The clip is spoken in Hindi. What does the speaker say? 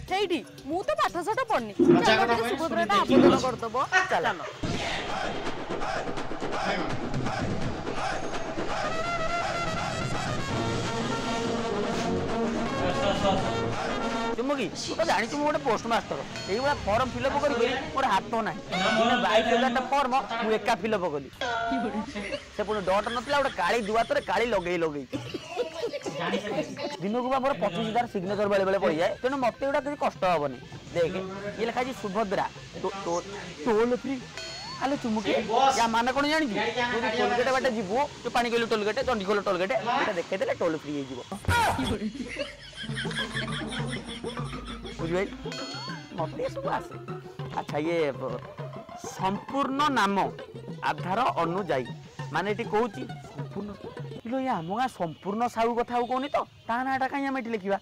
ସେଇଠି ମୁଁ ତ ପାଠ ସାଠ ପଢନି ସୁଭଦ୍ରାଟା ଆବେଦନ କରିଦବ ଚାଲ चुमुकी तू तो जानी गोटे पोस्ट मास्टर यही फर्म फिलअप करी मोर हाथ ना 22,000 फर्म मुझे एका फिलअप कली से पुणी डट ना गोटे काली दुआत काली लगे लगे दिन को मोर 25,000 सिग्नेचर बेले बेले पड़ जाए तेणु मत गुड़ा किसी कष्ट हेनी देख ये लिखाई सुभद्रा टोल फ्री आले चुमुकी या मान कौन जानी टोलगेट बाटे जीवु जो पानीकोइल टोलगेट चंडीखोल टोलगेट देखते टोल फ्री बुझे मत सब आसे अच्छा ये संपूर्ण नाम आधार अनुजाई माने ये कहूँ संपूर्ण ये आम गाँ संपूर्ण साहू कथा कहनी तो ता नाटा कहीं आम ये लिखा